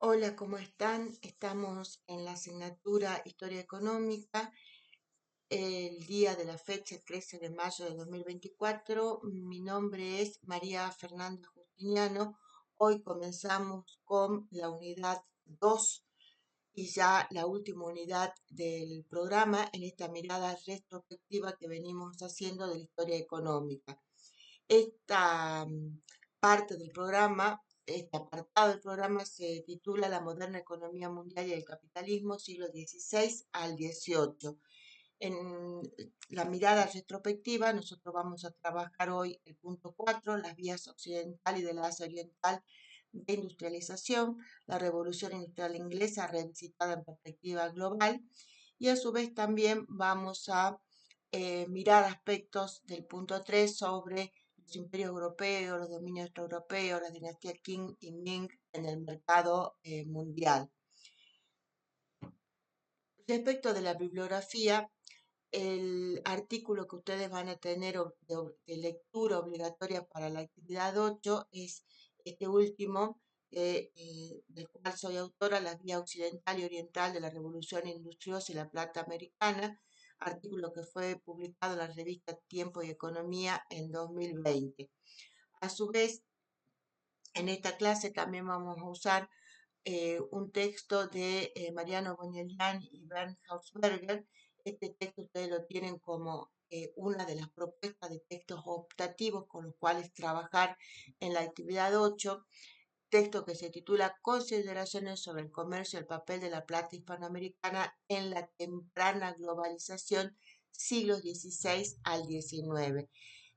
Hola, ¿cómo están? Estamos en la asignatura Historia Económica, el día de la fecha, el 13 de mayo de 2024. Mi nombre es María Fernanda Justiniano. Hoy comenzamos con la unidad 2 y ya la última unidad del programa en esta mirada retrospectiva que venimos haciendo de la historia económica. Esta parte del programa, este apartado del programa se titula La moderna economía mundial y el capitalismo, siglo XVI al XVIII. En la mirada retrospectiva, nosotros vamos a trabajar hoy el punto 4, las vías occidental y del Asia oriental de industrialización, la revolución industrial inglesa revisitada en perspectiva global, y a su vez también vamos a mirar aspectos del punto 3 sobre los imperios europeos, los dominios europeos, la dinastía Qing y Ming en el mercado mundial. Respecto de la bibliografía, el artículo que ustedes van a tener de lectura obligatoria para la actividad 8 es este último, del cual soy autora, La vía occidental y oriental de la revolución industriosa y la plata americana, artículo que fue publicado en la revista Tiempo y Economía en 2020. A su vez, en esta clase también vamos a usar un texto de Mariano Bognelian y Bernd Hausberger. Este texto ustedes lo tienen como una de las propuestas de textos optativos con los cuales trabajar en la actividad 8, texto que se titula Consideraciones sobre el comercio y el papel de la plata hispanoamericana en la temprana globalización, siglos XVI al XIX.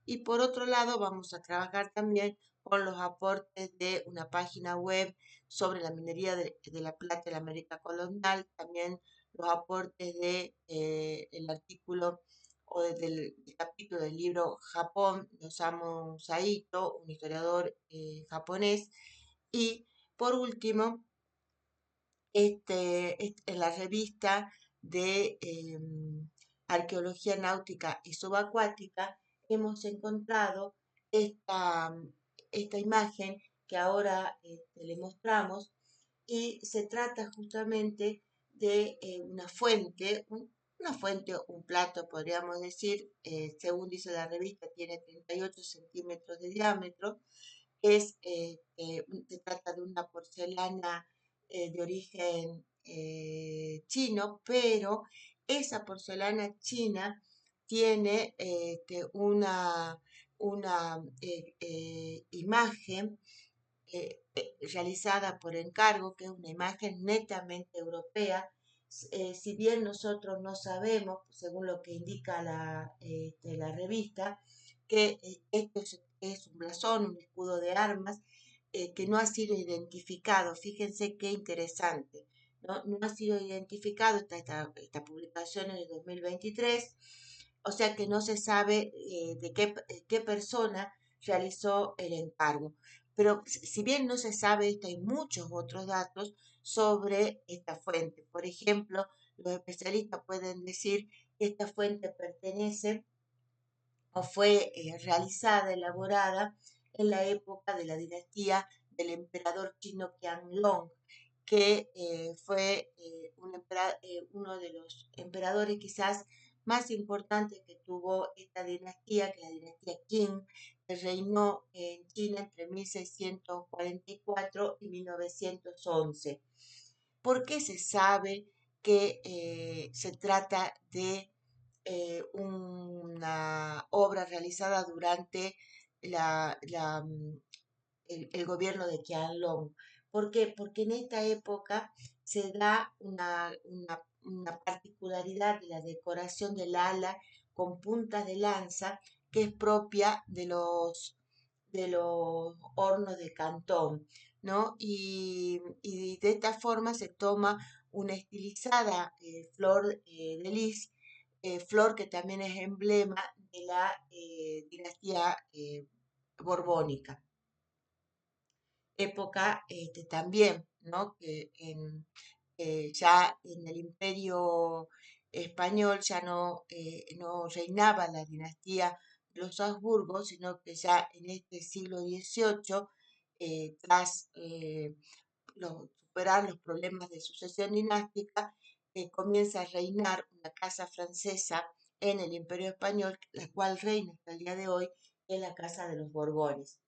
Y por otro lado, vamos a trabajar también con los aportes de una página web sobre la minería de la plata en la América colonial, también los aportes de el artículo o del capítulo del libro Japón de Osamu Saito, un historiador japonés, y por último, en la revista de Arqueología Náutica y Subacuática hemos encontrado esta, esta imagen que ahora le mostramos, y se trata justamente de una fuente, un plato, podríamos decir, según dice la revista, tiene 38 centímetros de diámetro. Se trata de una porcelana de origen chino, pero esa porcelana china tiene una imagen realizada por encargo, que es una imagen netamente europea. Si bien nosotros no sabemos, según lo que indica la revista, que esto es un blasón, un escudo de armas, que no ha sido identificado. Fíjense qué interesante. No ha sido identificado, esta publicación es de 2023, o sea que no se sabe de qué persona realizó el encargo. Pero si bien no se sabe esto, hay muchos otros datos sobre esta fuente. Por ejemplo, los especialistas pueden decir que esta fuente pertenece o fue realizada, elaborada en la época de la dinastía del emperador chino Qianlong, que fue uno de los emperadores quizás más importantes que tuvo esta dinastía, que es la dinastía Qing, que reinó en China entre 1644 y 1911. ¿Por qué se sabe que se trata de una obra realizada durante el gobierno de Qianlong? ¿Por qué? Porque en esta época se da una particularidad de la decoración del ala con puntas de lanza que es propia de los hornos de Cantón, ¿no? Y de esta forma se toma una estilizada flor de lis, flor que también es emblema de la dinastía borbónica. Época también, ¿no? Que ya en el imperio español ya no reinaba la dinastía de los Habsburgos, sino que ya en este siglo XVIII, tras superar los problemas de sucesión dinástica, comienza a reinar una casa francesa en el Imperio Español, la cual reina hasta el día de hoy en la Casa de los Borbones.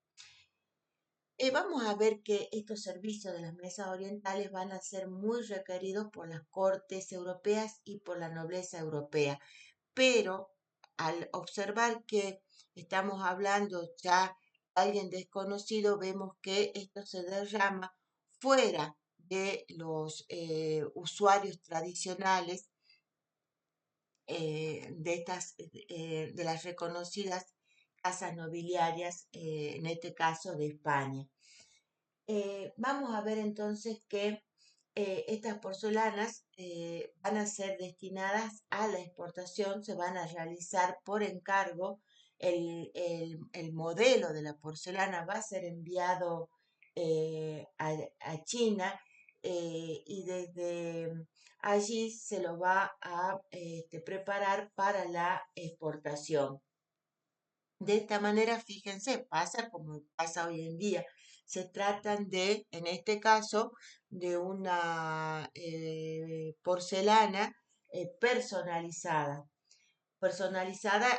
Vamos a ver que estos servicios de las mesas orientales van a ser muy requeridos por las cortes europeas y por la nobleza europea, pero al observar que estamos hablando ya de alguien desconocido, vemos que esto se derrama fuera de los usuarios tradicionales de las reconocidas casas nobiliarias, en este caso de España. Vamos a ver entonces que estas porcelanas van a ser destinadas a la exportación, se van a realizar por encargo. El modelo de la porcelana va a ser enviado a China, y desde allí se lo va a preparar para la exportación. De esta manera, fíjense, pasa como pasa hoy en día. Se tratan de, en este caso, de una porcelana personalizada. Personalizada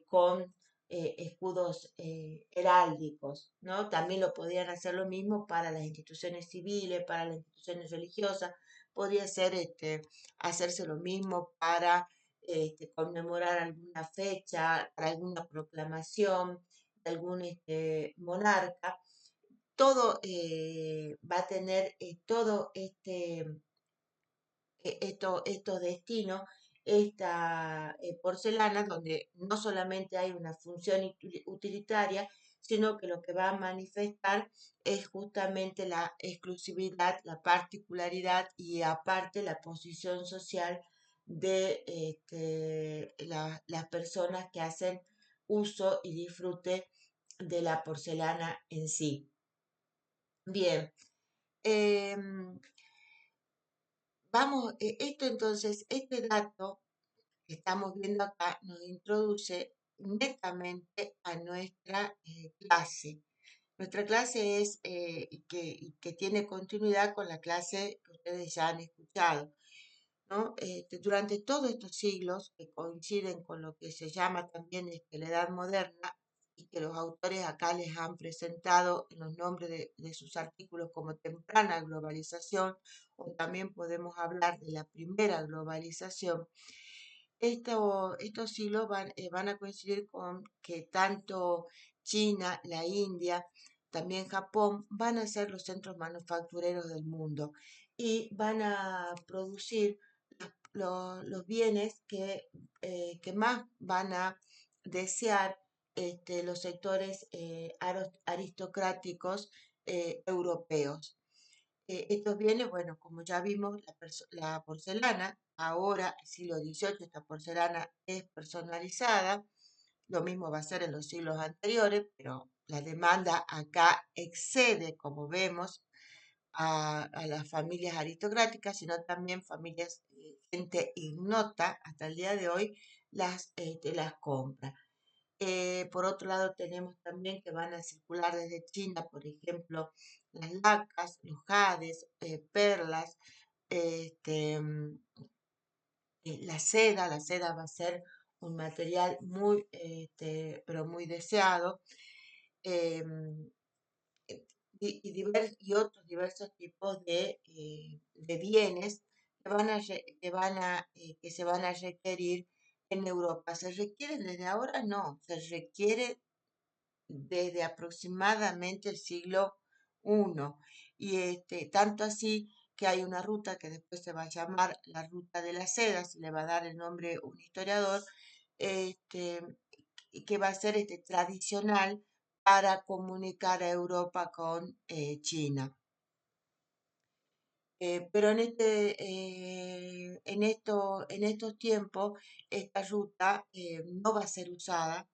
con escudos heráldicos, ¿no? También lo podían hacer lo mismo para las instituciones civiles, para las instituciones religiosas. Podría ser hacerse lo mismo para conmemorar alguna fecha, para alguna proclamación de algún monarca. Todo va a tener todo estos destinos, esta porcelana, donde no solamente hay una función utilitaria, sino que lo que va a manifestar es justamente la exclusividad, la particularidad y aparte la posición social de las personas que hacen uso y disfrute de la porcelana en sí. Bien, em, vamos, esto entonces, este dato que estamos viendo acá nos introduce netamente a nuestra clase. Nuestra clase es que tiene continuidad con la clase que ustedes ya han escuchado, ¿no? Durante todos estos siglos, que coinciden con lo que se llama también la Edad Moderna, y que los autores acá les han presentado en los nombres de sus artículos como temprana globalización, o también podemos hablar de la primera globalización. Estos siglos van a coincidir con que tanto China, la India, también Japón van a ser los centros manufactureros del mundo y van a producir los bienes que más van a desear los sectores aristocráticos europeos. Estos bienes, bueno, como ya vimos, la porcelana, ahora, siglo XVIII, esta porcelana es personalizada, lo mismo va a ser en los siglos anteriores, pero la demanda acá excede, como vemos, a las familias aristocráticas, sino también familias, gente ignota, hasta el día de hoy, las compra. Por otro lado, tenemos también que van a circular desde China, por ejemplo, las lacas, los jades, perlas, este, mm, la seda va a ser un material muy, pero muy deseado, em, y otros diversos tipos de bienes que se van a requerir en Europa. ¿Se requieren desde ahora? No, se requiere desde aproximadamente el siglo I. Y tanto así que hay una ruta que después se va a llamar la ruta de la seda, se le va a dar el nombre un historiador, este, y que va a ser tradicional para comunicar a Europa con China. Pero en estos tiempos esta ruta no va a ser usada.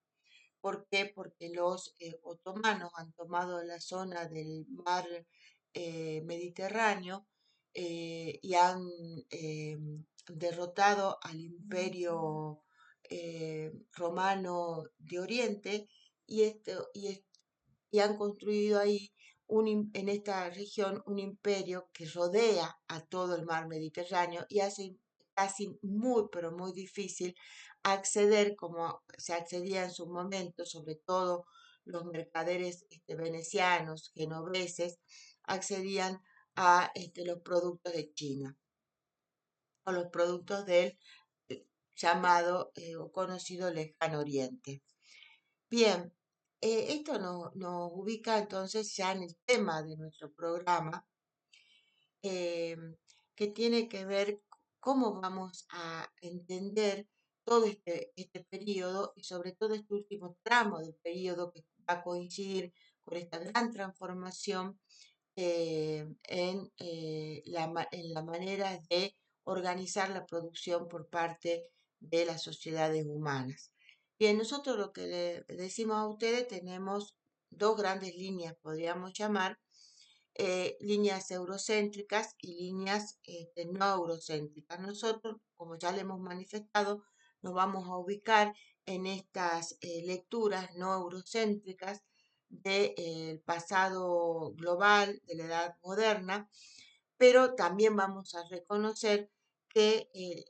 ¿Por qué? Porque los otomanos han tomado la zona del mar Mediterráneo, y han eh, derrotado al imperio romano de Oriente, y han construido ahí en esta región un imperio que rodea a todo el mar Mediterráneo y hace casi muy, pero muy difícil acceder como se accedía en su momento, sobre todo los mercaderes venecianos, genoveses, accedían a los productos de China o los productos del llamado o conocido Lejano Oriente. Bien, esto nos ubica entonces ya en el tema de nuestro programa, eh, que tiene que ver cómo vamos a entender todo este periodo y sobre todo este último tramo del periodo que va a coincidir con esta gran transformación en la manera de organizar la producción por parte de las sociedades humanas. Bien, nosotros lo que le decimos a ustedes tenemos dos grandes líneas, podríamos llamar, líneas eurocéntricas y líneas no eurocéntricas. Nosotros, como ya le hemos manifestado, nos vamos a ubicar en estas lecturas no eurocéntricas del pasado global, de la edad moderna, pero también vamos a reconocer que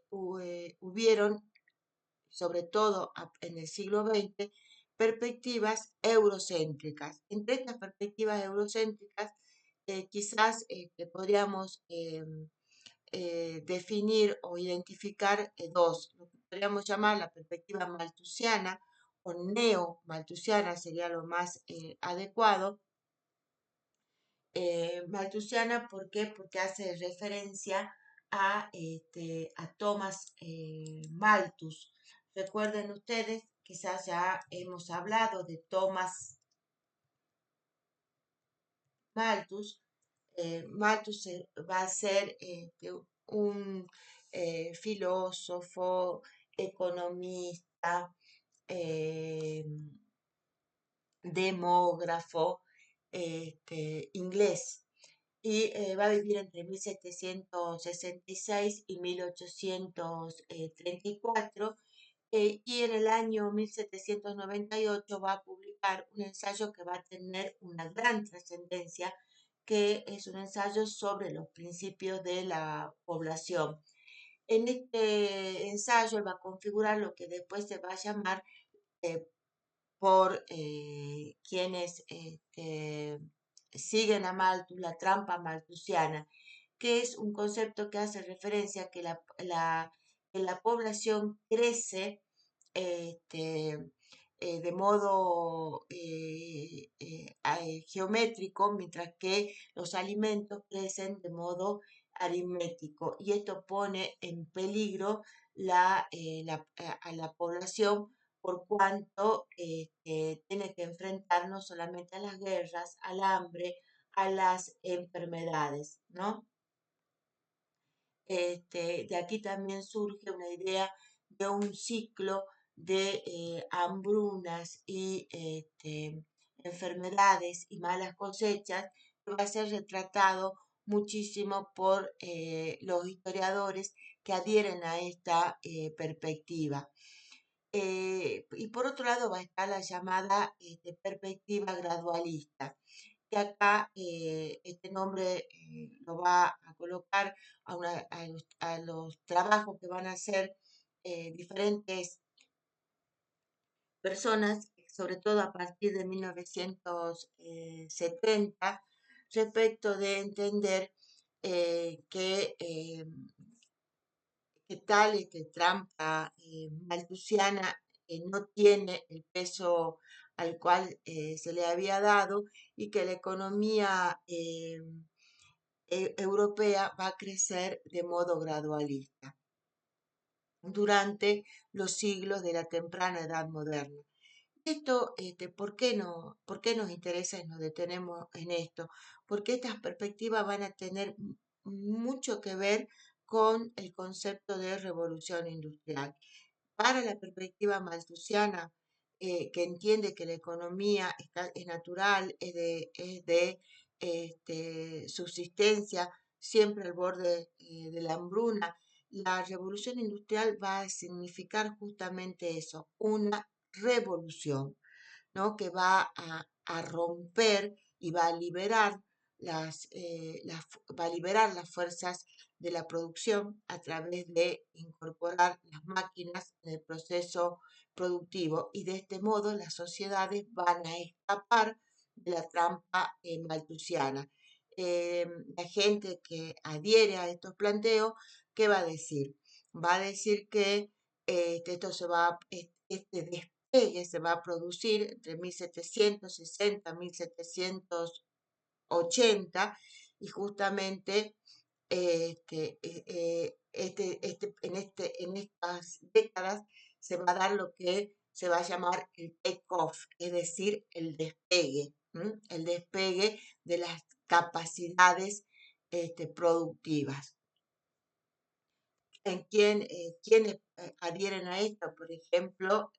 hubieron, sobre todo en el siglo XX, perspectivas eurocéntricas. Entre estas perspectivas eurocéntricas, quizás podríamos definir o identificar dos, lo que podríamos llamar la perspectiva malthusiana o neo-malthusiana sería lo más adecuado. Malthusiana, ¿por qué? Porque hace referencia a Thomas Malthus. Recuerden ustedes, quizás ya hemos hablado de Thomas Malthus. Malthus va a ser un filósofo, economista, eh, demógrafo inglés y va a vivir entre 1766 y 1834 y en el año 1798 va a publicar un ensayo que va a tener una gran trascendencia, que es un ensayo sobre los principios de la población. En este ensayo él va a configurar lo que después se va a llamar eh, por quienes siguen a Malthus, la trampa malthusiana, que es un concepto que hace referencia a que la población crece este, de modo geométrico, mientras que los alimentos crecen de modo aritmético. Y esto pone en peligro a la población por cuanto tiene que enfrentar no solamente a las guerras, al hambre, a las enfermedades, ¿no? De aquí también surge una idea de un ciclo de hambrunas y enfermedades y malas cosechas que va a ser retratado muchísimo por los historiadores que adhieren a esta perspectiva. Y por otro lado va a estar la llamada perspectiva gradualista, que acá este nombre lo va a colocar a los trabajos que van a hacer diferentes personas, sobre todo a partir de 1970, respecto de entender que tal que trampa malthusiana no tiene el peso al cual se le había dado y que la economía europea va a crecer de modo gradualista durante los siglos de la temprana edad moderna. Esto, ¿por qué nos interesa y nos detenemos en esto? Porque estas perspectivas van a tener mucho que ver con el concepto de revolución industrial. Para la perspectiva malthusiana, que entiende que la economía es natural, es de subsistencia, siempre al borde de la hambruna, la revolución industrial va a significar justamente eso, una revolución, ¿no? Que va a romper y va a liberar va a liberar las fuerzas de la producción a través de incorporar las máquinas en el proceso productivo y de este modo las sociedades van a escapar de la trampa malthusiana. La gente que adhiere a estos planteos, ¿qué va a decir? Va a decir que este despegue se va a producir entre 1760 y 1780 y justamente en estas décadas se va a dar lo que se va a llamar el take-off, es decir, el despegue, ¿m? El despegue de las capacidades productivas. ¿Quiénes adhieren a esto? Por ejemplo,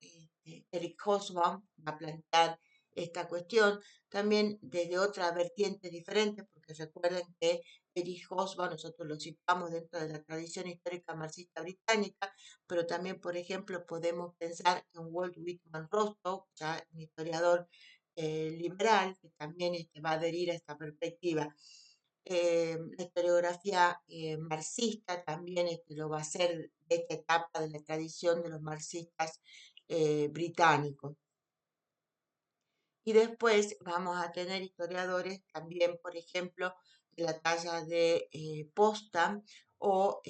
Eric Hobsbawm va a plantear esta cuestión también desde otra vertiente diferente, porque recuerden que Eric Hobsbawm nosotros lo citamos dentro de la tradición histórica marxista británica, pero también, por ejemplo, podemos pensar en Walt Whitman Rostow, ya un historiador liberal, que también va a adherir a esta perspectiva. La historiografía marxista también lo va a hacer de esta etapa de la tradición de los marxistas británicos. Y después vamos a tener historiadores también, por ejemplo, de la talla de Postan o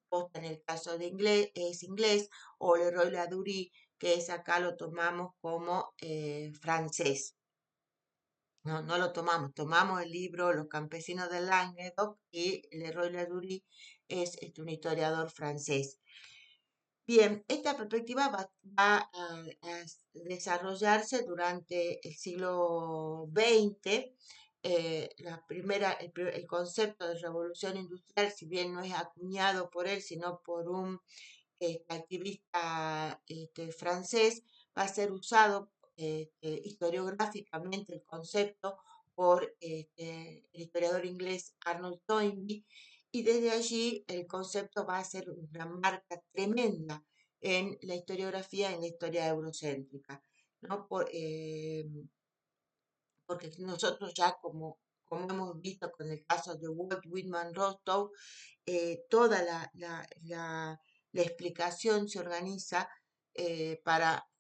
Postan en el caso de inglés, es inglés, o Leroy Ladurie, que es acá lo tomamos como francés. No, no lo tomamos, tomamos el libro Los campesinos de Languedoc y Leroy Ladurie es un historiador francés. Bien, esta perspectiva va a desarrollarse durante el siglo XX. El concepto de revolución industrial, si bien no es acuñado por él, sino por un activista francés, va a ser usado historiográficamente el concepto por el historiador inglés Arnold Toynbee, y desde allí el concepto va a ser una marca tremenda en la historiografía, en la historia eurocéntrica, ¿no? Porque nosotros ya como hemos visto con el caso de Walt Whitman Rostow, toda la explicación se organiza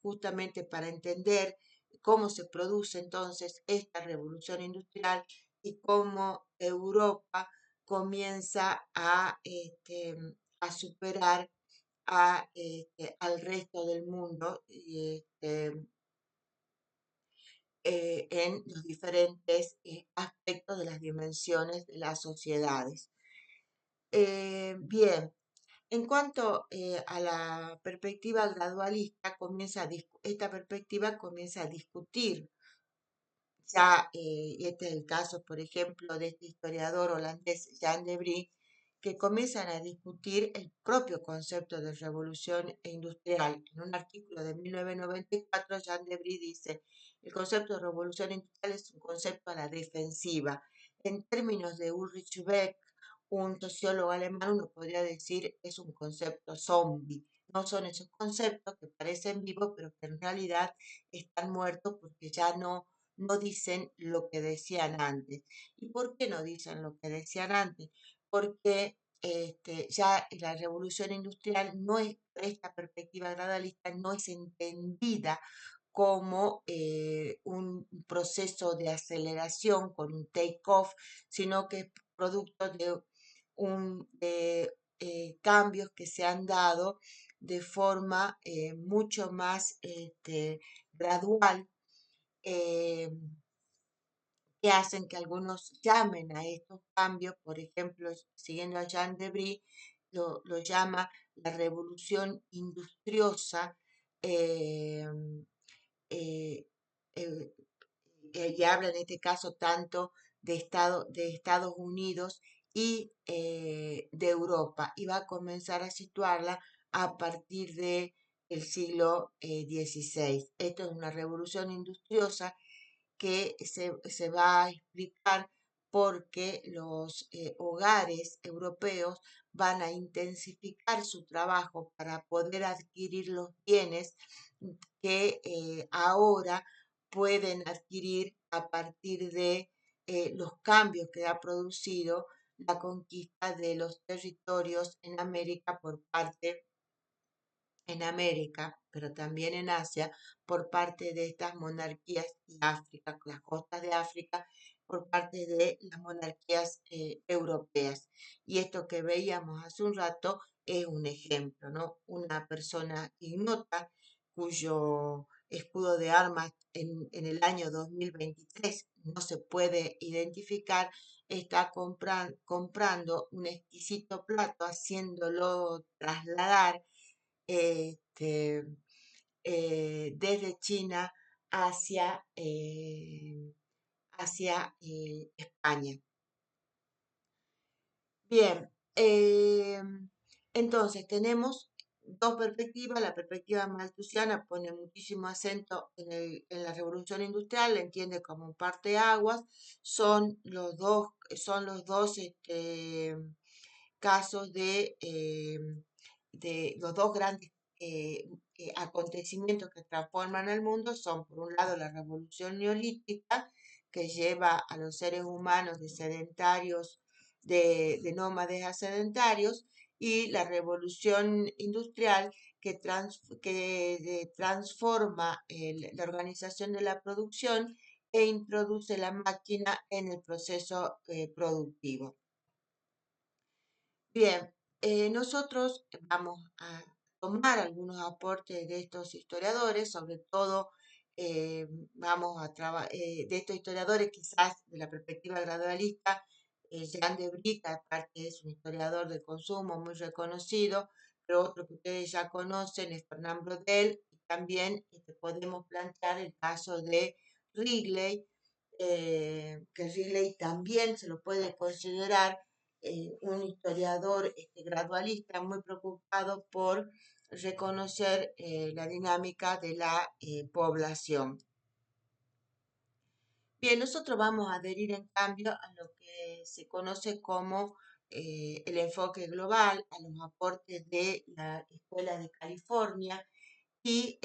justamente para entender cómo se produce entonces esta revolución industrial y cómo Europa comienza a superar al resto del mundo en los diferentes aspectos de las dimensiones de las sociedades. Bien, en cuanto a la perspectiva gradualista, esta perspectiva comienza a discutir ya, y este es el caso, por ejemplo, de este historiador holandés Jan de Brie, que comienzan a discutir el propio concepto de revolución industrial. En un artículo de 1994, Jan de Brie dice, el concepto de revolución industrial es un concepto a la defensiva. En términos de Ulrich Beck, un sociólogo alemán, uno podría decir es un concepto zombie. No son esos conceptos que parecen vivos, pero que en realidad están muertos porque ya no dicen lo que decían antes. ¿Y por qué no dicen lo que decían antes? Porque ya la revolución industrial no es, esta perspectiva gradualista no es entendida como un proceso de aceleración con un take-off, sino que es producto de cambios que se han dado de forma mucho más gradual, eh, que hacen que algunos llamen a estos cambios. Por ejemplo, siguiendo a Jean Debris, lo llama la revolución industriosa, eh, eh, eh, y habla en este caso tanto de Estados Unidos y de Europa, y va a comenzar a situarla a partir de el siglo XVI. Esto es una revolución industriosa que se va a explicar porque los hogares europeos van a intensificar su trabajo para poder adquirir los bienes que ahora pueden adquirir a partir de los cambios que ha producido la conquista de los territorios en América por parte en América, pero también en Asia, por parte de estas monarquías y África, las costas de África, por parte de las monarquías europeas. Y esto que veíamos hace un rato es un ejemplo, ¿no? Una persona ignota cuyo escudo de armas en el año 2023 no se puede identificar, está comprando un exquisito plato, haciéndolo trasladar este, desde China hacia, España. Bien, entonces tenemos dos perspectivas. La perspectiva malthusiana pone muchísimo acento en la revolución industrial, la entiende como un parteaguas, son los dos casos de los dos grandes acontecimientos que transforman el mundo son, por un lado, la revolución neolítica, que lleva a los seres humanos de sedentarios, de nómades a sedentarios, y la revolución industrial que transforma la organización de la producción e introduce la máquina en el proceso productivo. Bien, nosotros vamos a tomar algunos aportes de estos historiadores, sobre todo vamos a trabajar de estos historiadores, quizás de la perspectiva gradualista. Jean de Brick, aparte es un historiador de consumo muy reconocido, pero otro que ustedes ya conocen es Fernand Braudel, y también podemos plantear el caso de Wrigley, que Wrigley también se lo puede considerar un historiador gradualista muy preocupado por reconocer la dinámica de la población. Bien, nosotros vamos a adherir en cambio a lo que se conoce como el enfoque global, a los aportes de la Escuela de California y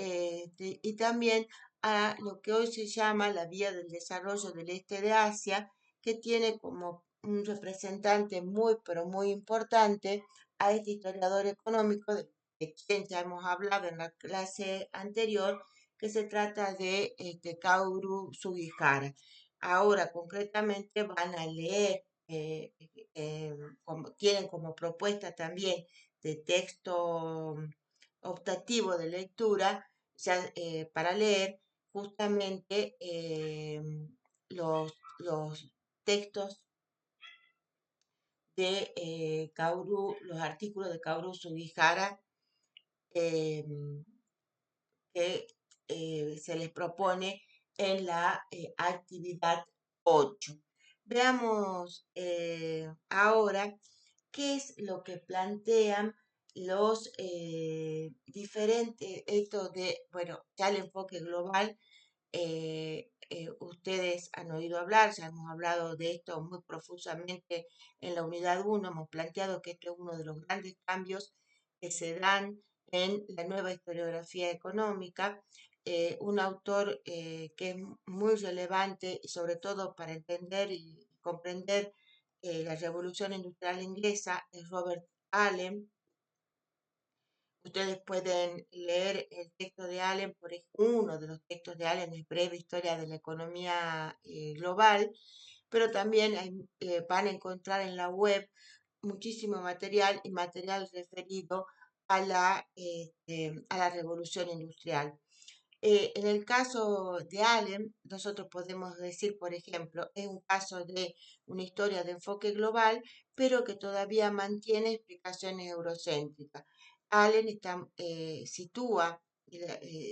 también a lo que hoy se llama la Vía del Desarrollo del Este de Asia, que tiene como un representante muy, pero muy importante a este historiador económico de quien ya hemos hablado en la clase anterior, que se trata de Kaoru Sugihara. Ahora, concretamente, van a leer, tienen como propuesta también de texto optativo de lectura para leer justamente los textos de los artículos de Kaoru Sugihara eh, que se les propone en la actividad 8. Veamos ahora qué es lo que plantean los diferentes, esto de, bueno, ya el enfoque global, ustedes han oído hablar, ya hemos hablado de esto muy profusamente en la unidad 1, hemos planteado que este es uno de los grandes cambios que se dan en la nueva historiografía económica, un autor que es muy relevante y sobre todo para entender y comprender la revolución industrial inglesa es Robert Allen. Ustedes pueden leer el texto de Allen, uno de los textos de Allen es Breve Historia de la Economía Global, pero también van a encontrar en la web muchísimo material y material referido a la revolución industrial. En el caso de Allen, nosotros podemos decir, por ejemplo, es un caso de una historia de enfoque global, pero que todavía mantiene explicaciones eurocéntricas. Allen sitúa,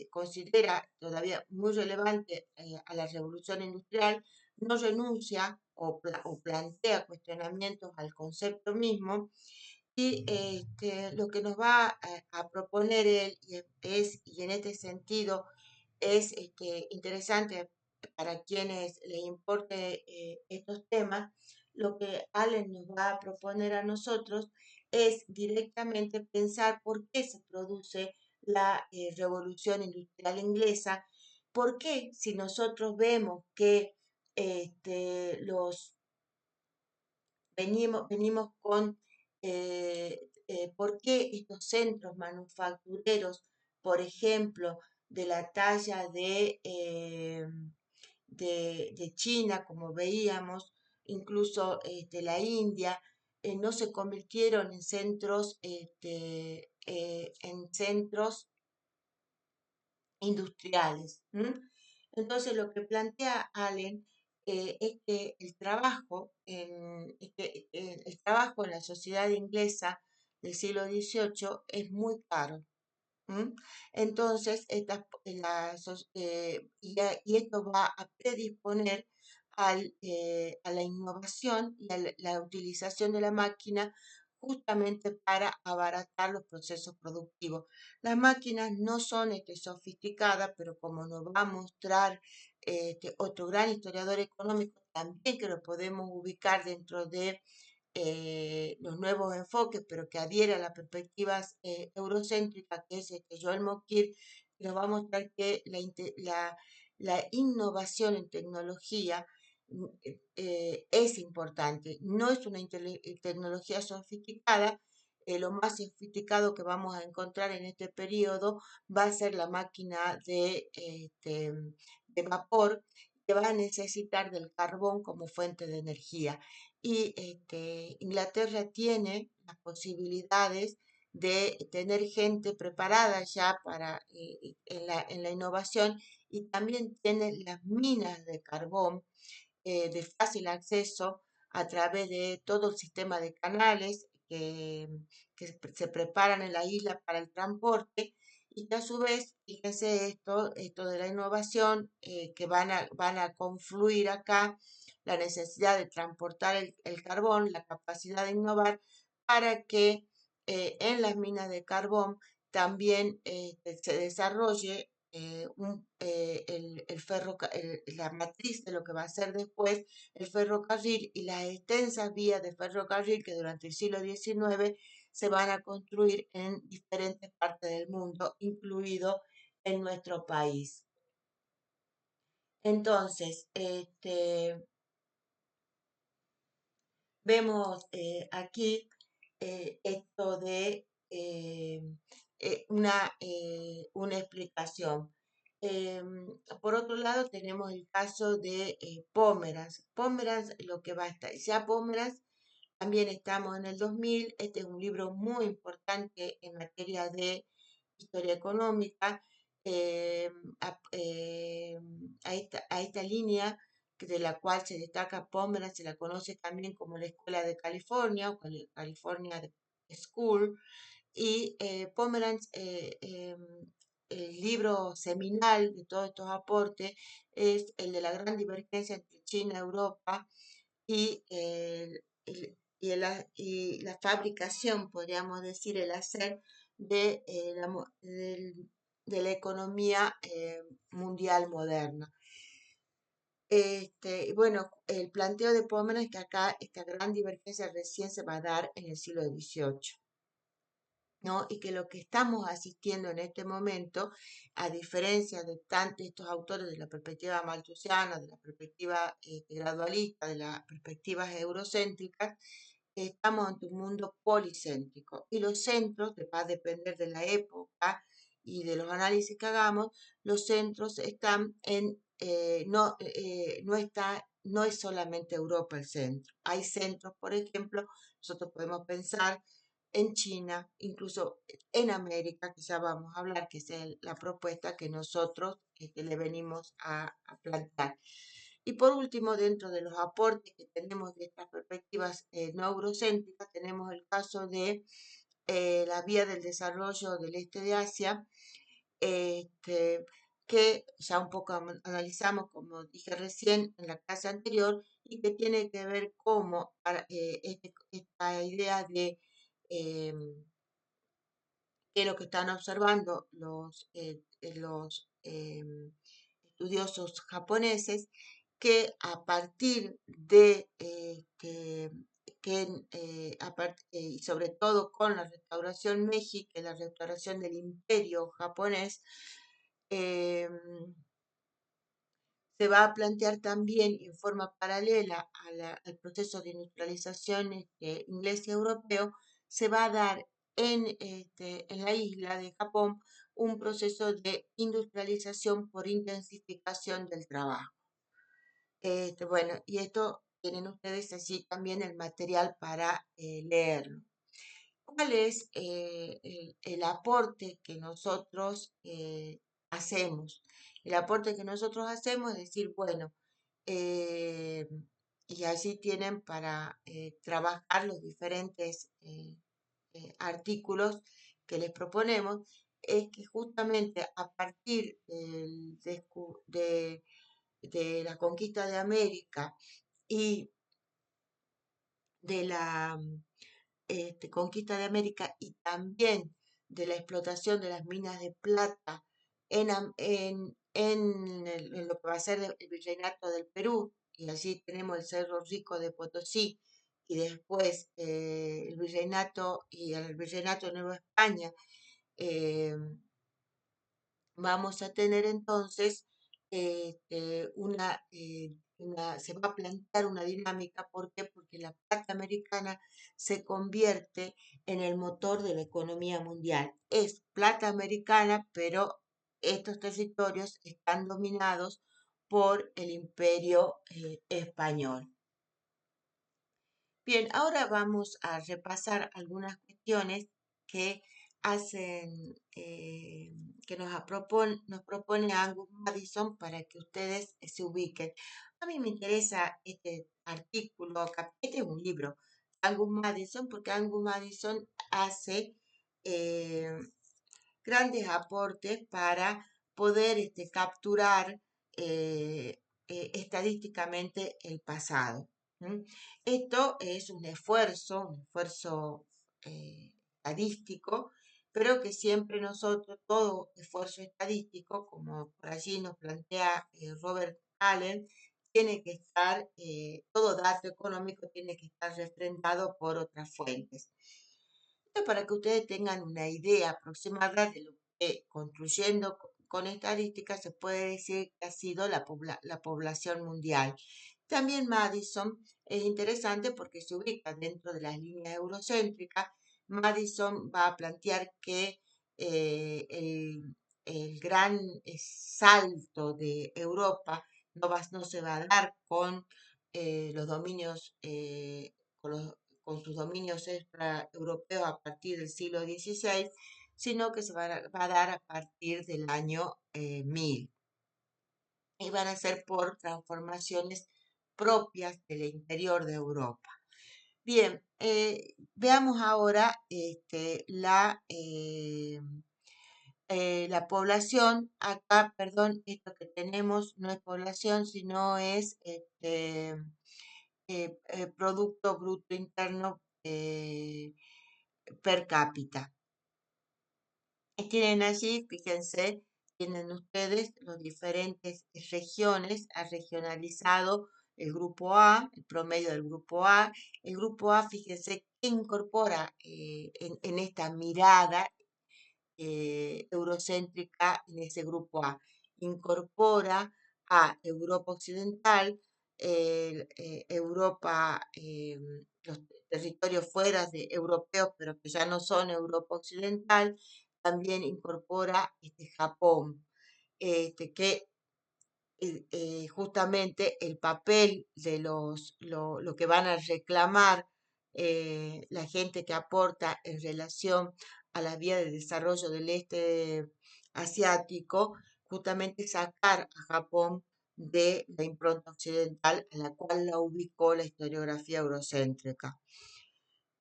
considera todavía muy relevante a la revolución industrial, no renuncia o plantea cuestionamientos al concepto mismo, y lo que nos va a proponer él y en este sentido es interesante para quienes les importe estos temas, lo que Allen nos va a proponer a nosotros es directamente pensar por qué se produce la revolución industrial inglesa, por qué si nosotros vemos que los venimos con por qué estos centros manufactureros, por ejemplo, de la talla de China, como veíamos, incluso la India, no se convirtieron en centros industriales. Entonces, lo que plantea Allen es que el trabajo en la sociedad inglesa del siglo XVIII es muy caro. ¿M? Entonces, y esto va a predisponer a la innovación y a la utilización de la máquina justamente para abaratar los procesos productivos. Las máquinas no son sofisticadas, pero como nos va a mostrar otro gran historiador económico, también que lo podemos ubicar dentro de los nuevos enfoques, pero que adhiere a las perspectivas eurocéntricas, que es Joel Mokyr, nos va a mostrar que la innovación en tecnología es importante. No es una tecnología sofisticada. Lo más sofisticado que vamos a encontrar en este periodo va a ser la máquina de vapor, que va a necesitar del carbón como fuente de energía. Y Inglaterra tiene las posibilidades de tener gente preparada ya en la innovación, y también tiene las minas de carbón de fácil acceso a través de todo el sistema de canales que se preparan en la isla para el transporte, y que a su vez, fíjense esto de la innovación, que van a confluir acá la necesidad de transportar el carbón, la capacidad de innovar para que en las minas de carbón también se desarrolle la matriz de lo que va a ser después el ferrocarril y las extensas vías de ferrocarril que durante el siglo XIX se van a construir en diferentes partes del mundo, incluido en nuestro país. Entonces, vemos aquí esto de una explicación. Por otro lado, tenemos el caso de Pomeranz. Pomeranz, lo que va a estar, ya Pomeranz, también estamos en el 2000. Este es un libro muy importante en materia de historia económica. eh, a esta línea de la cual se destaca Pomeranz, se la conoce también como la Escuela de California o California School. Y Pomeranz, el libro seminal de todos estos aportes, es el de la gran divergencia entre China y Europa, y, la fabricación, podríamos decir, el hacer de la economía mundial moderna. Y bueno, el planteo de Pomeroy es que acá esta gran divergencia recién se va a dar en el siglo XVIII, ¿no? Y que lo que estamos asistiendo en este momento, a diferencia de tantos estos autores de la perspectiva malthusiana, de la perspectiva gradualista, de las perspectivas eurocéntricas, estamos ante un mundo policéntrico, y los centros, va a depender de la época y de los análisis que hagamos, los centros están no es solamente Europa el centro. Hay centros, por ejemplo, nosotros podemos pensar en China, incluso en América, que ya vamos a hablar, que es la propuesta que nosotros le venimos a plantear. Y por último, dentro de los aportes que tenemos de estas perspectivas no eurocéntricas, tenemos el caso de la vía del desarrollo del este de Asia, este, que ya un poco analizamos, como dije recién en la clase anterior, y que tiene que ver cómo esta idea de que lo que están observando los estudiosos japoneses, que a partir de y sobre todo con la restauración Meiji, que la restauración del imperio japonés, eh, se va a plantear también en forma paralela al proceso de industrialización inglés y europeo, se va a dar en la isla de Japón un proceso de industrialización por intensificación del trabajo. Bueno, y esto tienen ustedes así también el material para leerlo. ¿Cuál es el aporte que nosotros hacemos? El aporte que nosotros hacemos es decir, bueno, eh, y allí tienen para trabajar los diferentes artículos que les proponemos, es que justamente a partir de la conquista de América y de la conquista de América y también de la explotación de las minas de plata en lo que va a ser el virreinato del Perú, y allí tenemos el Cerro Rico de Potosí, y después el virreinato de Nueva España, eh, vamos a tener entonces se va a plantear una dinámica. ¿Por qué? Porque la plata americana se convierte en el motor de la economía mundial. Es plata americana, pero estos territorios están dominados por el imperio español. Bien, ahora vamos a repasar algunas cuestiones que hacen, que nos propone Angus Madison para que ustedes se ubiquen. A mí me interesa este artículo, este es un libro, Angus Madison, porque Angus Madison hace eh, grandes aportes para poder capturar estadísticamente el pasado. ¿M? Esto es un esfuerzo estadístico, pero que siempre nosotros, todo esfuerzo estadístico, como por allí nos plantea Robert Allen, tiene que estar, todo dato económico tiene que estar refrendado por otras fuentes. Esto para que ustedes tengan una idea aproximada de lo que construyendo con estadísticas se puede decir que ha sido la población mundial. También Madison es interesante porque se ubica dentro de las líneas eurocéntricas. Madison va a plantear que el gran salto de Europa no se va a dar con los dominios, con sus dominios extraeuropeos a partir del siglo XVI, sino que se va a dar a partir del año 1000. Y van a ser por transformaciones propias del interior de Europa. Bien, veamos ahora la población. Acá, perdón, esto que tenemos no es población, sino es Producto Bruto Interno per cápita. Y tienen allí, fíjense, tienen ustedes los diferentes regiones, ha regionalizado el grupo A, el promedio del grupo A. El grupo A, fíjense, que incorpora en esta mirada eurocéntrica en ese grupo A. Incorpora a Europa Occidental, los territorios fuera de europeos, pero que ya no son Europa Occidental. También incorpora Japón, que justamente el papel de lo que van a reclamar la gente que aporta en relación a la vía de desarrollo del este asiático, justamente sacar a Japón de la impronta occidental a la cual la ubicó la historiografía eurocéntrica.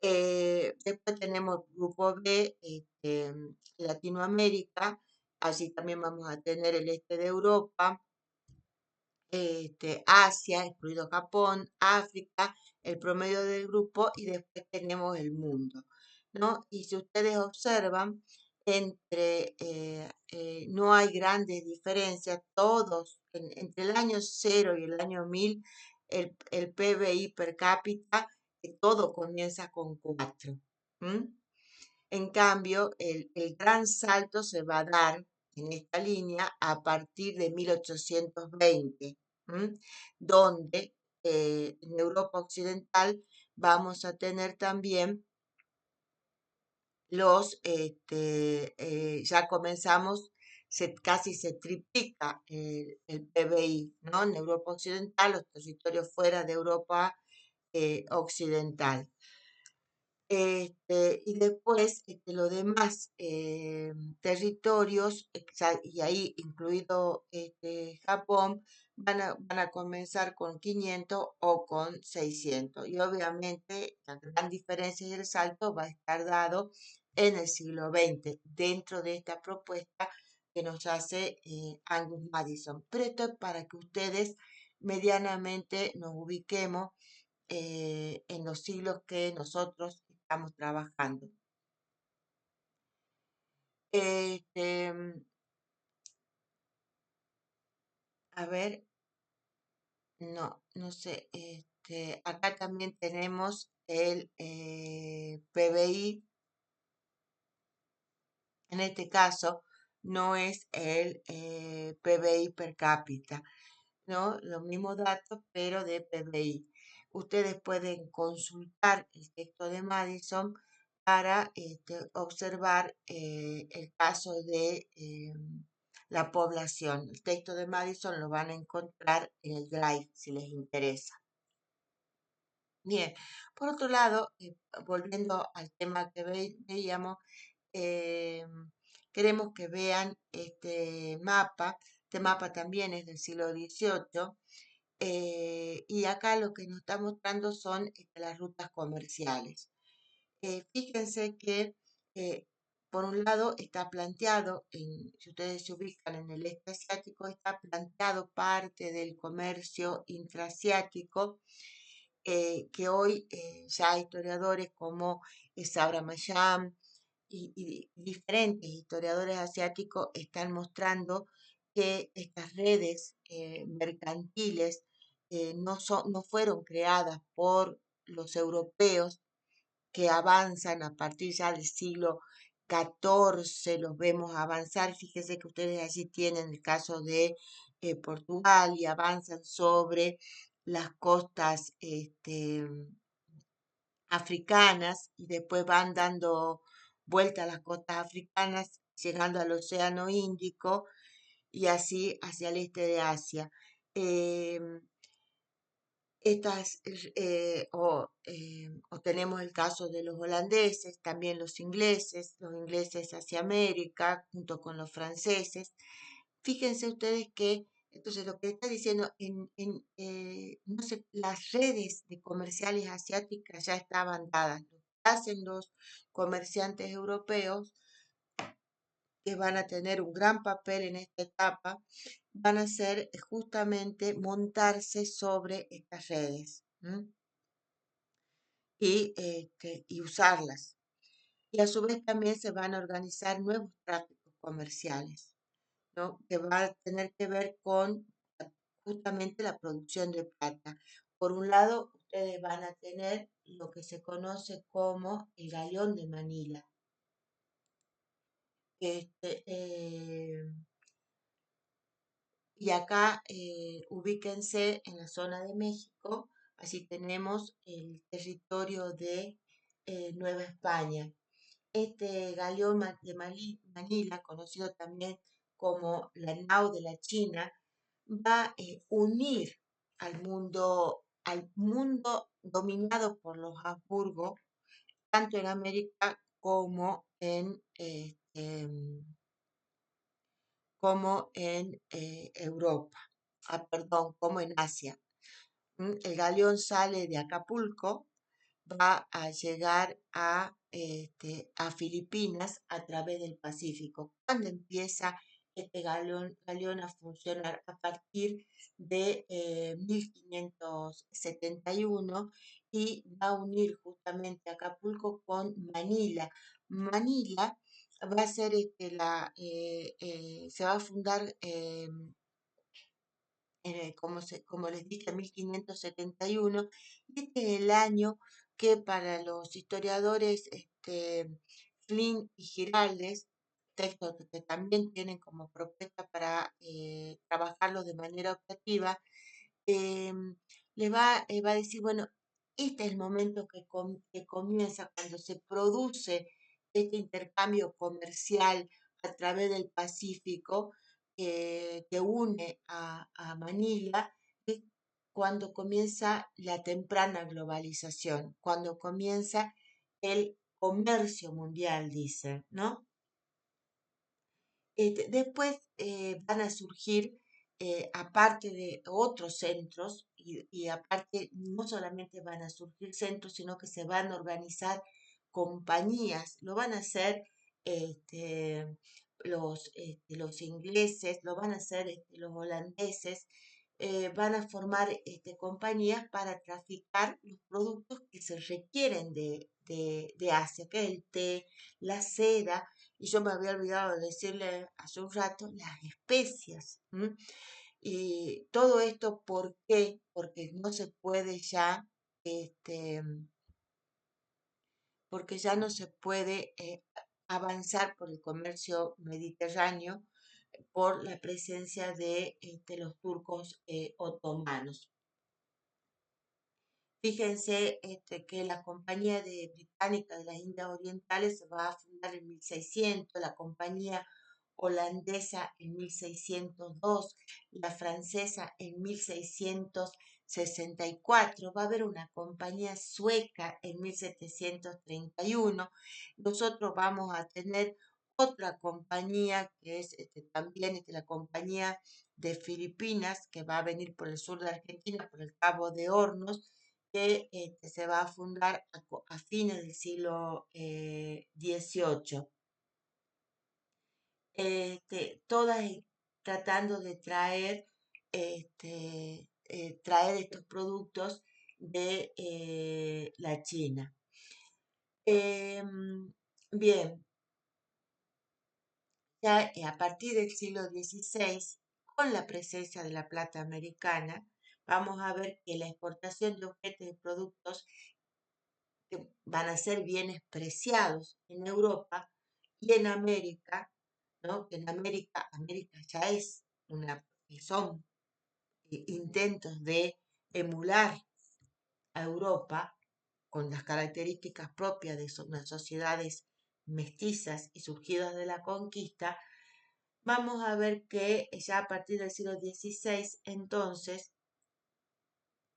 Después tenemos grupo B, Latinoamérica, allí también vamos a tener el este de Europa, Asia, incluido Japón, África, el promedio del grupo, y después tenemos el mundo, ¿no? Y si ustedes observan, no hay grandes diferencias, entre el año 0 y el año 1000, el PBI per cápita, todo comienza con 4. En cambio, el gran salto se va a dar en esta línea a partir de 1820. ¿m? Donde en Europa Occidental vamos a tener también ya comenzamos, casi se triplica el PBI, ¿no? En Europa Occidental, los territorios fuera de Europa Occidental. Y después los demás territorios, y ahí incluido Japón, van a comenzar con 500 o con 600. Y obviamente la gran diferencia y el salto va a estar dado en el siglo XX, dentro de esta propuesta que nos hace Angus Madison. Pero esto es para que ustedes medianamente nos ubiquemos en los siglos que nosotros estamos trabajando. Este, a ver, no sé, acá también tenemos el PBI, en este caso no es el PBI per cápita, ¿no? Los mismos datos, pero de PBI. Ustedes pueden consultar el texto de Madison para observar el caso de la población. El texto de Madison lo van a encontrar en el Drive si les interesa. Bien, por otro lado, volviendo al tema que veíamos, eh, queremos que vean este mapa. Este mapa también es del siglo XVIII. Y acá lo que nos está mostrando son las rutas comerciales. Fíjense que por un lado está planteado, si ustedes se ubican en el este asiático, está planteado parte del comercio intraasiático, que hoy ya historiadores como Sabra Mayam y diferentes historiadores asiáticos están mostrando que estas redes mercantiles no fueron creadas por los europeos, que avanzan a partir ya del siglo XIV, los vemos avanzar. Fíjense que ustedes allí tienen el caso de Portugal y avanzan sobre las costas africanas y después van dando vuelta a las costas africanas, llegando al Océano Índico y así hacia el este de Asia. Em, o tenemos el caso de los holandeses, también los ingleses hacia América, junto con los franceses. Fíjense ustedes que, entonces lo que está diciendo, no sé, las redes de comerciales asiáticas ya estaban dadas. Lo que hacen los comerciantes europeos, que van a tener un gran papel en esta etapa, van a ser justamente montarse sobre estas redes. Y usarlas. Y a su vez también se van a organizar nuevos tráficos comerciales, ¿no? Que va a tener que ver con justamente la producción de plata. Por un lado, ustedes van a tener lo que se conoce como el galeón de Manila. Este, y acá ubíquense en la zona de México, así tenemos el territorio de Nueva España. Este galeón de Manila, conocido también como la nao de la China, va a unir al mundo dominado por los Habsburgo, tanto en América como en Europa, como en Asia. El galeón sale de Acapulco, va a llegar a Filipinas a través del Pacífico. ¿Cuándo empieza este galeón a funcionar? A partir de 1571 y va a unir justamente Acapulco con Manila. Manila va a ser se va a fundar como les dije, en 1571. Y este es el año que para los historiadores Flynn y Giraldes, textos que también tienen como propuesta para trabajarlo de manera optativa, va a decir, bueno, este es el momento que comienza cuando se produce este intercambio comercial a través del Pacífico que une a Manila, es cuando comienza la temprana globalización, cuando comienza el comercio mundial, dice, ¿no? Después van a surgir, aparte de otros centros, y aparte no solamente van a surgir centros, sino que se van a organizar compañías. Lo van a hacer este, los ingleses, lo van a hacer los holandeses, van a formar compañías para traficar los productos que se requieren de Asia, que es el té, la seda, y yo me había olvidado de decirle hace un rato, las especias. ¿M? Y todo esto, ¿por qué? Porque no se puede ya, este, porque ya no se puede avanzar por el comercio mediterráneo por la presencia de los turcos otomanos. Fíjense que la Compañía Británica de las Indias Orientales se va a fundar en 1600, la Compañía Holandesa en 1602, la francesa en 1664, va a haber una compañía sueca en 1731. Nosotros vamos a tener otra compañía que es también la compañía de Filipinas, que va a venir por el sur de Argentina, por el Cabo de Hornos, que se va a fundar a fines del siglo XVIII. Todas tratando de traer estos productos de la China. Bien, ya a partir del siglo XVI, con la presencia de la plata americana, vamos a ver que la exportación de objetos y productos que van a ser bienes preciados en Europa y en América, ¿no? Que en América ya es son intentos de emular a Europa con las características propias de unas sociedades mestizas y surgidas de la conquista. Vamos a ver que ya a partir del siglo XVI, entonces,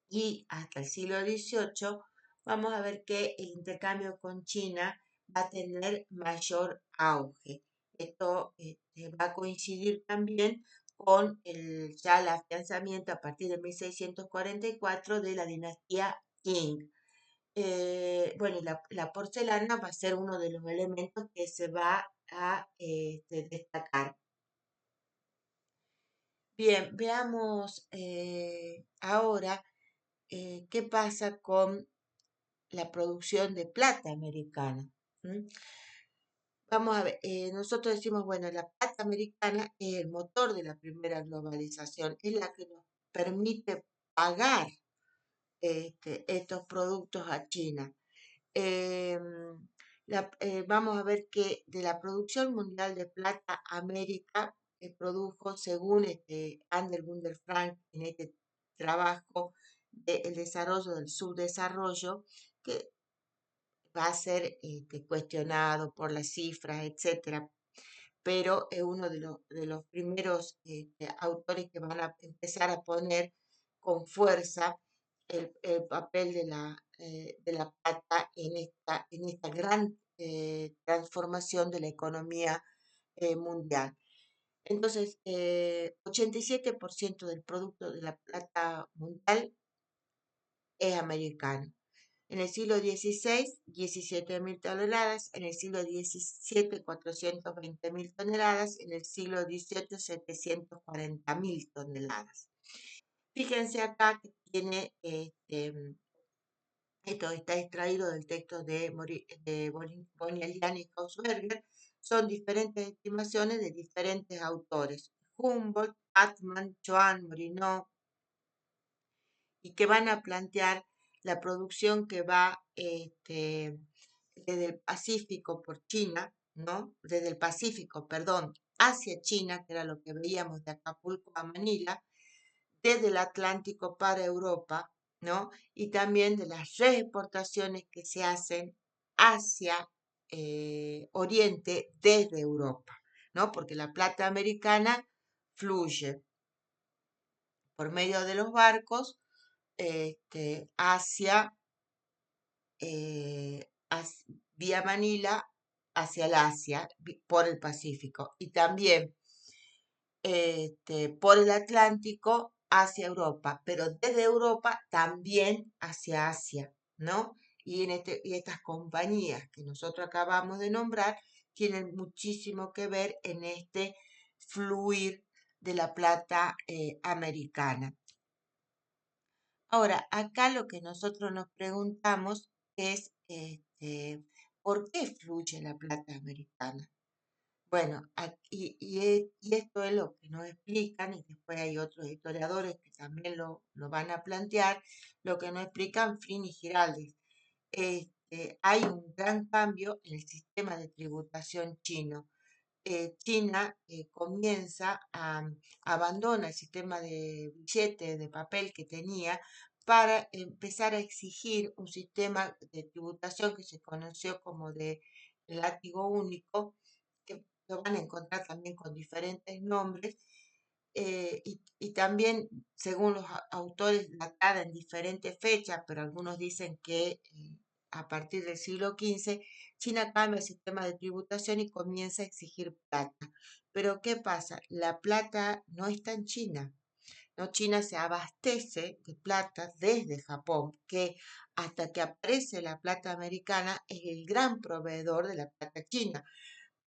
y hasta el siglo XVIII, vamos a ver que el intercambio con China va a tener mayor auge. Esto va a coincidir también con ya el afianzamiento a partir de 1644 de la dinastía Qing. Bueno, y la porcelana va a ser uno de los elementos que se va a destacar. Bien, veamos ahora qué pasa con la producción de plata americana. ¿M? Vamos a ver, nosotros decimos, bueno, la plata americana es el motor de la primera globalización, es la que nos permite pagar estos productos a China. Em, Vamos a ver que de la producción mundial de plata, América produjo, según Ander Frank en este trabajo del desarrollo del subdesarrollo, que va a ser cuestionado por las cifras, etcétera, pero es uno de los primeros autores que van a empezar a poner con fuerza el papel de la plata en esta gran transformación de la economía mundial. Entonces, 87% del producto de la plata mundial es americano. En el siglo XVI, 17.000 toneladas, en el siglo XVII, 420.000 toneladas, en el siglo XVIII, 740.000 toneladas. Fíjense acá que tiene, esto está extraído del texto de Bonelliani y Hausberger, son diferentes estimaciones de diferentes autores, Humboldt, Atman, Joan, Morinot, y que van a plantear la producción que va desde el Pacífico por China, ¿no? Desde el Pacífico, perdón, hacia China, que era lo que veíamos de Acapulco a Manila, desde el Atlántico para Europa, ¿no? Y también de las reexportaciones que se hacen hacia Oriente desde Europa, ¿no? Porque la plata americana fluye por medio de los barcos hacia, vía Manila hacia el Asia por el Pacífico y también por el Atlántico hacia Europa, pero desde Europa también hacia Asia, ¿no? Y estas compañías que nosotros acabamos de nombrar tienen muchísimo que ver en este fluir de la plata americana. Ahora, acá lo que nosotros nos preguntamos es, ¿por qué fluye la plata americana? Bueno, y esto es lo que nos explican, y después hay otros historiadores que también lo van a plantear, lo que nos explican Flynn y Giraldes. Hay un gran cambio en el sistema de tributación chino. China abandona el sistema de billetes de papel que tenía para empezar a exigir un sistema de tributación que se conoció como de látigo único, que lo van a encontrar también con diferentes nombres, y también, según los autores, datada en diferentes fechas, pero algunos dicen que a partir del siglo XV, China cambia el sistema de tributación y comienza a exigir plata. Pero ¿qué pasa? La plata no está en China, ¿no? China se abastece de plata desde Japón, que hasta que aparece la plata americana es el gran proveedor de la plata china,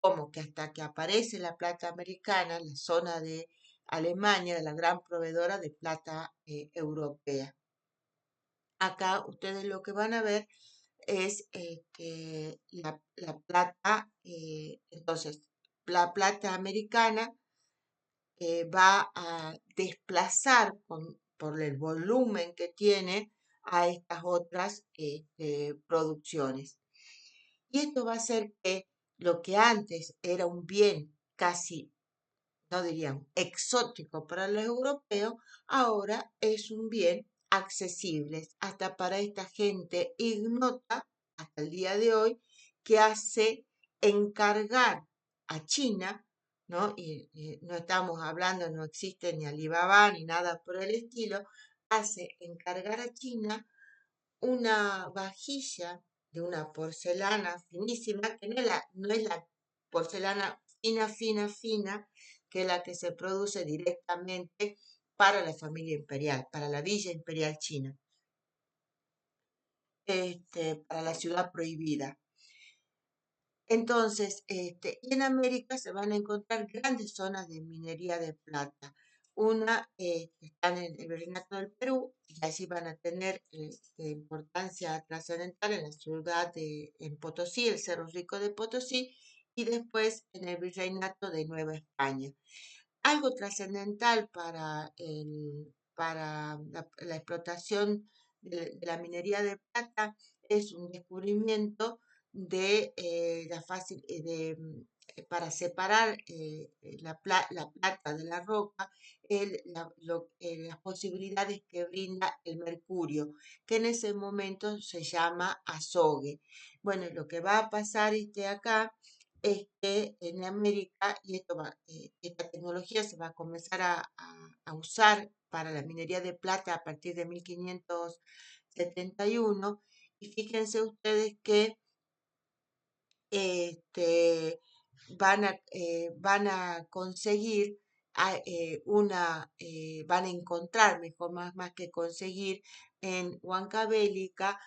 como que hasta que aparece la plata americana, la zona de Alemania, de la gran proveedora de plata europea. Acá ustedes lo que van a ver es que la plata, entonces, la plata americana va a desplazar por el volumen que tiene a estas otras producciones. Y esto va a hacer que lo que antes era un bien casi, no dirían exótico para los europeos, ahora es un bien accesible hasta para esta gente ignota hasta el día de hoy que hace encargar a China, ¿no? Y no estamos hablando, no existe ni Alibaba ni nada por el estilo, hace encargar a China una vajilla de una porcelana finísima, que no es la porcelana fina, fina, fina, que es la que se produce directamente para la familia imperial, para la Villa Imperial China, para la ciudad prohibida. Entonces, y en América se van a encontrar grandes zonas de minería de plata. Una que está en el Virreinato del Perú, y allí van a tener importancia trascendental en la ciudad en Potosí, el Cerro Rico de Potosí, y después en el Virreinato de Nueva España. Algo trascendental para la explotación de la minería de plata es un descubrimiento de la fácil para separar la plata de la roca, las posibilidades que brinda el mercurio, que en ese momento se llama azogue. Bueno, lo que va a pasar acá es que en América, esta tecnología se va a comenzar a usar para la minería de plata a partir de 1571, y fíjense ustedes que este, van a conseguir van a encontrar, mejor más que conseguir, en Huancavelica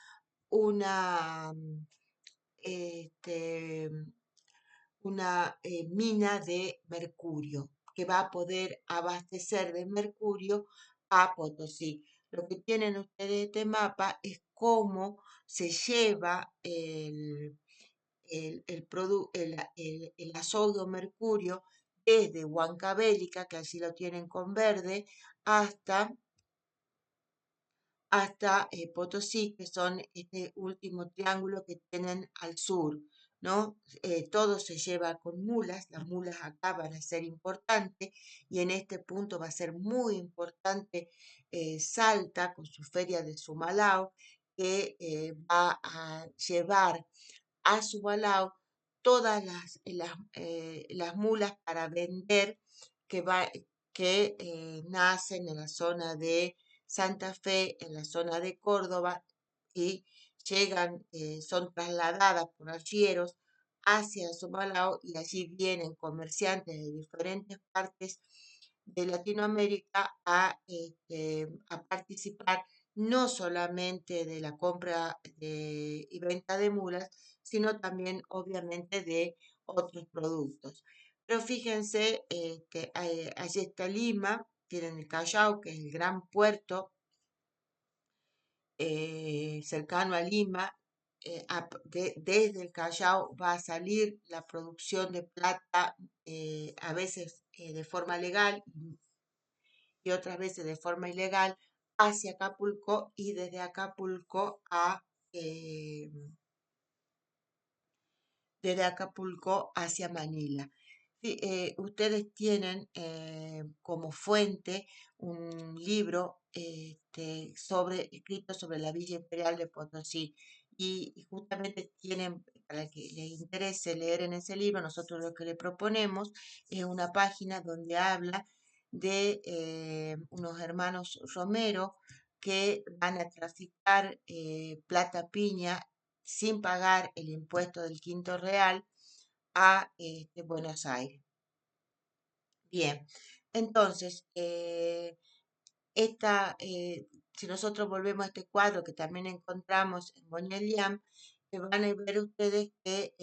una, este, una mina de mercurio que va a poder abastecer de mercurio a Potosí. Lo que tienen ustedes este mapa es cómo se lleva el azogue mercurio desde Huancavelica, que así lo tienen con verde, hasta Potosí, que son este último triángulo que tienen al sur. ¿no? Todo se lleva con mulas, las mulas acá van a ser importantes y en este punto va a ser muy importante Salta con su feria de Sumalao, que va a llevar a Subalao todas las mulas para vender que, nacen en la zona de Santa Fe, en la zona de Córdoba y llegan, son trasladadas por arrieros hacia Subalao y allí vienen comerciantes de diferentes partes de Latinoamérica a participar no solamente de la compra y venta de mulas, sino también obviamente de otros productos. Pero fíjense que allí está Lima, tienen el Callao, que es el gran puerto cercano a Lima. Desde el Callao va a salir la producción de plata, a veces de forma legal y otras veces de forma ilegal, hacia Acapulco y desde Acapulco eh, hacia Manila. Sí, ustedes tienen como fuente un libro escrito sobre la Villa Imperial de Potosí y justamente tienen, para que les interese leer en ese libro, nosotros lo que le proponemos es una página donde habla de unos hermanos Romero que van a traficar plata piña sin pagar el impuesto del quinto real a Buenos Aires. Bien, entonces, si nosotros volvemos a este cuadro que también encontramos en Bonelliam, van a ver ustedes que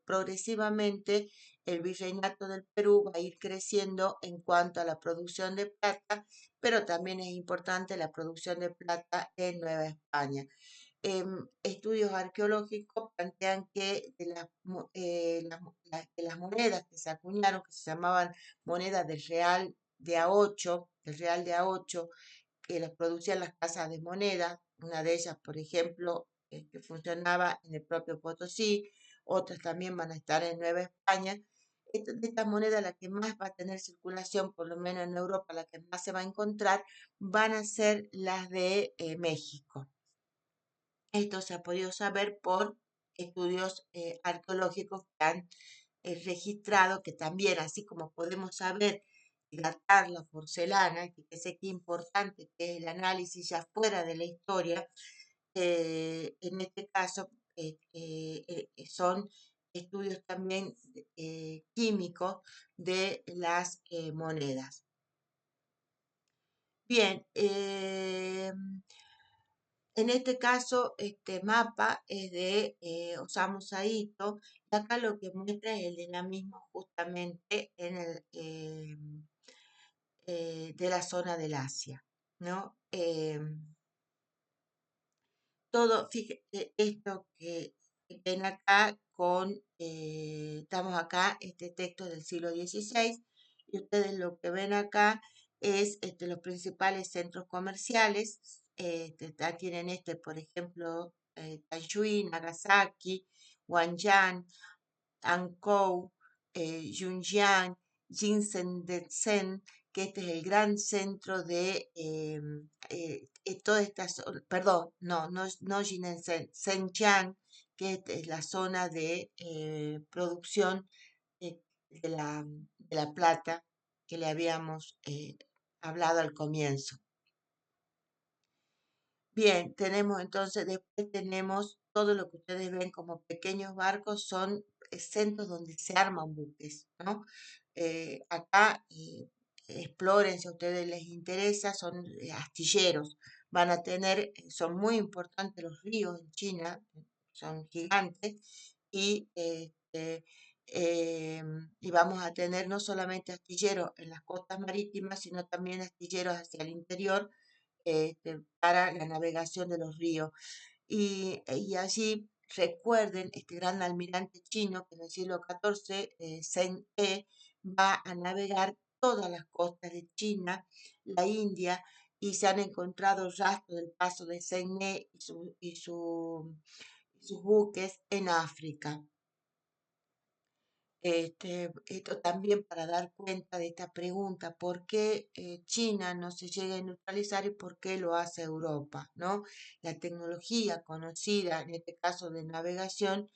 progresivamente el virreinato del Perú va a ir creciendo en cuanto a la producción de plata, pero también es importante la producción de plata en Nueva España. Estudios arqueológicos plantean que de las monedas que se acuñaron, que se llamaban monedas del Real de A8, que las producían las casas de moneda, una de ellas, por ejemplo, que funcionaba en el propio Potosí, otras también van a estar en Nueva España. De estas monedas, la que más va a tener circulación, por lo menos en Europa, la que más se va a encontrar, van a ser las de México. Esto se ha podido saber por estudios arqueológicos que han registrado que también, así como podemos saber y datar la porcelana, que sé que es importante que es el análisis ya fuera de la historia, en este caso son estudios también químicos de las monedas. Bien, en este caso, este mapa es de Osamu Saito, y acá lo que muestra es el dinamismo justamente de la zona del Asia, ¿no? Esto que ven acá estamos acá, este texto del siglo XVI, y ustedes lo que ven acá es los principales centros comerciales. Tienen por ejemplo, Taiyuan, Nagasaki, Wanyan, Ankou, Yunjian, Jinsen, que este es el gran centro de toda esta zona, perdón, no Jinsen, Shenzhen, que es la zona de producción eh, de la plata que le habíamos hablado al comienzo. Bien, después tenemos todo lo que ustedes ven como pequeños barcos, son centros donde se arman buques, ¿no? Acá exploren si a ustedes les interesa, son astilleros, son muy importantes los ríos en China, son gigantes, y, y vamos a tener no solamente astilleros en las costas marítimas, sino también astilleros hacia el interior para la navegación de los ríos. Y allí recuerden, este gran almirante chino que en el siglo XIV, Zheng He, va a navegar todas las costas de China, la India, y se han encontrado rastros del paso de Zheng He sus buques en África. Esto también para dar cuenta de esta pregunta, ¿por qué China no se llega a neutralizar y por qué lo hace Europa? ¿No? La tecnología conocida, en este caso de navegación,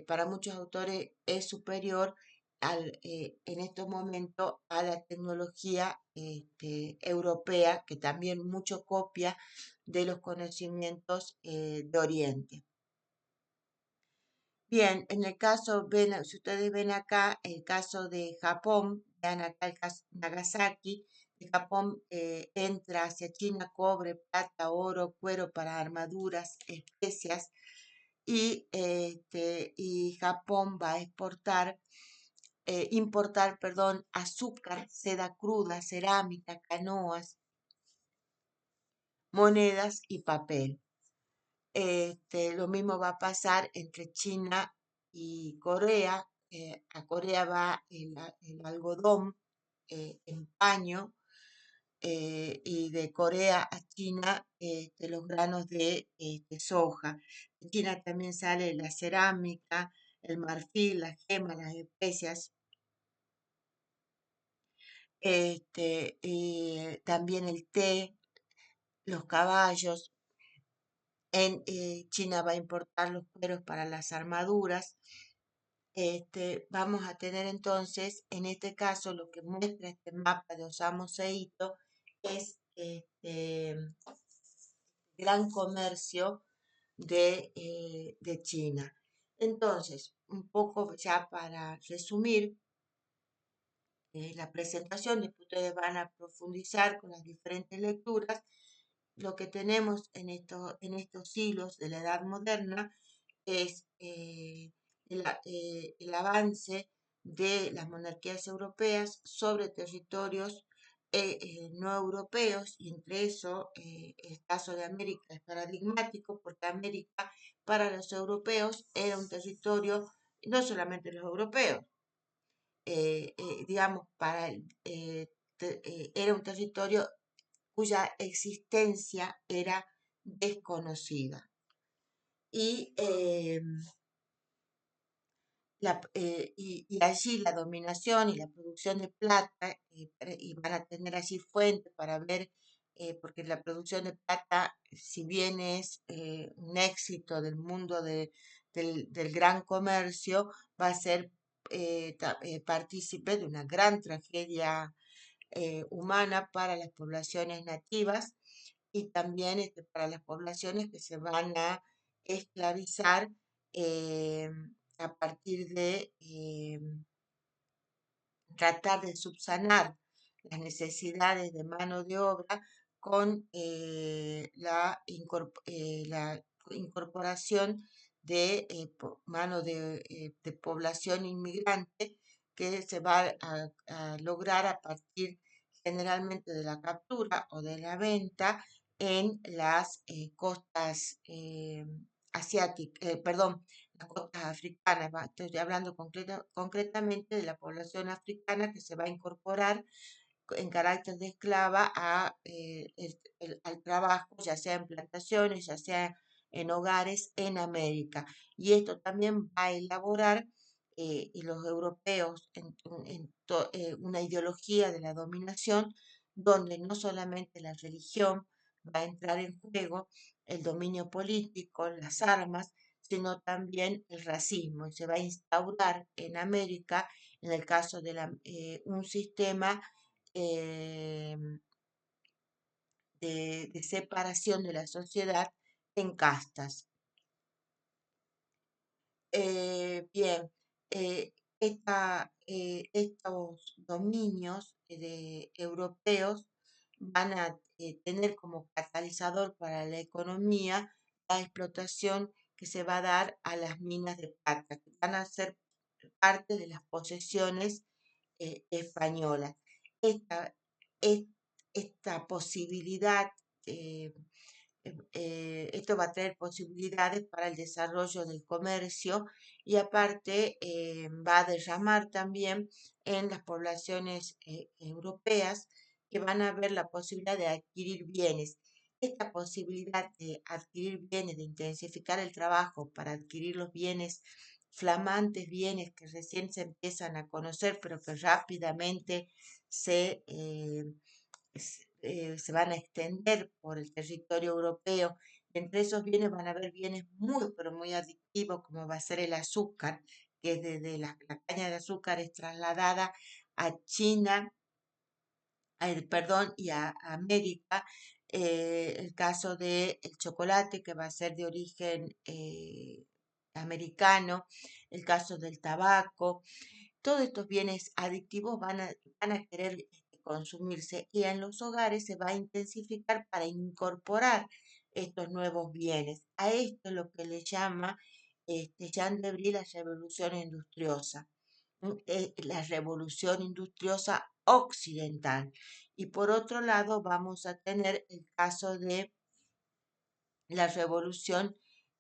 para muchos autores es superior en estos momentos a la tecnología europea, que también mucho copia de los conocimientos de Oriente. Bien, en el caso, si ustedes ven acá, el caso de Japón, vean acá el caso de Nagasaki, de Japón entra hacia China cobre, plata, oro, cuero para armaduras, especias, y Japón va a importar, perdón, azúcar, seda cruda, cerámica, canoas, monedas y papel. Lo mismo va a pasar entre China y Corea. A Corea va el algodón en paño, y de Corea a China los granos de soja. De China también sale la cerámica, el marfil, las gemas, las especias. También el té, los caballos. En China va a importar los cueros para las armaduras. Vamos a tener entonces, en este caso, lo que muestra este mapa de Osamu Seito es gran comercio de China. Entonces, un poco ya para resumir la presentación, después ustedes van a profundizar con las diferentes lecturas. Lo que tenemos en estos siglos de la Edad Moderna es el avance de las monarquías europeas sobre territorios no europeos, y entre eso el caso de América es paradigmático porque América para los europeos era un territorio, no solamente los europeos, digamos, era un territorio cuya existencia era desconocida. Y y allí la dominación y la producción de plata, y van a tener allí fuentes para ver, porque la producción de plata, si bien es un éxito del mundo del gran comercio, va a ser partícipe de una gran tragedia humana para las poblaciones nativas y también para las poblaciones que se van a esclavizar eh, a partir de tratar de subsanar las necesidades de mano de obra con la incorporación de mano de población inmigrante que se va a lograr a partir generalmente de la captura o de la venta en las costas asiáticas, perdón, las costas africanas. Estoy hablando concretamente de la población africana que se va a incorporar en carácter de esclava al trabajo, ya sea en plantaciones, ya sea en hogares en América. Y esto también va a elaborar, y los europeos, una ideología de la dominación, donde no solamente la religión va a entrar en juego, el dominio político, las armas, sino también el racismo. Y se va a instaurar en América, en el caso de un sistema eh, de separación de la sociedad en castas. Bien, estos dominios europeos van a tener como catalizador para la economía la explotación que se va a dar a las minas de plata, que van a ser parte de las posesiones españolas. Esta, es- esta posibilidad, eh, esto va a traer posibilidades para el desarrollo del comercio y aparte va a derramar también en las poblaciones europeas que van a ver la posibilidad de adquirir bienes. esta posibilidad de adquirir bienes, de intensificar el trabajo para adquirir los bienes, flamantes bienes que recién se empiezan a conocer, pero que rápidamente se van a extender por el territorio europeo. Entre esos bienes van a haber bienes muy, pero muy adictivos, como va a ser el azúcar, que desde la caña de azúcar es trasladada a China, perdón, y a América. El caso del chocolate, que va a ser de origen americano, el caso del tabaco. Todos estos bienes adictivos van a querer consumirse y en los hogares se va a intensificar para incorporar estos nuevos bienes. A esto es lo que le llama Jean Debris la revolución industriosa, la revolución industriosa occidental. Y por otro lado vamos a tener el caso de la revolución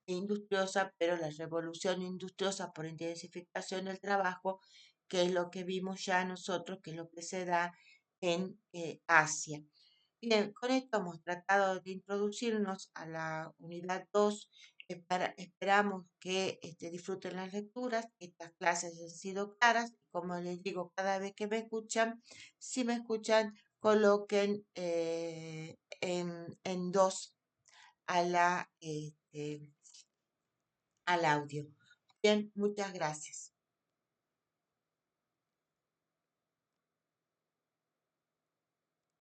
industriosa, pero la revolución industriosa por intensificación del trabajo, que es lo que vimos ya nosotros, que es lo que se da en Asia. Bien, con esto hemos tratado de introducirnos a la unidad 2. Esperamos que disfruten las lecturas, que estas clases han sido claras. Como les digo, cada vez que me escuchan, si me escuchan, coloquen en dos a al audio. Bien, muchas gracias.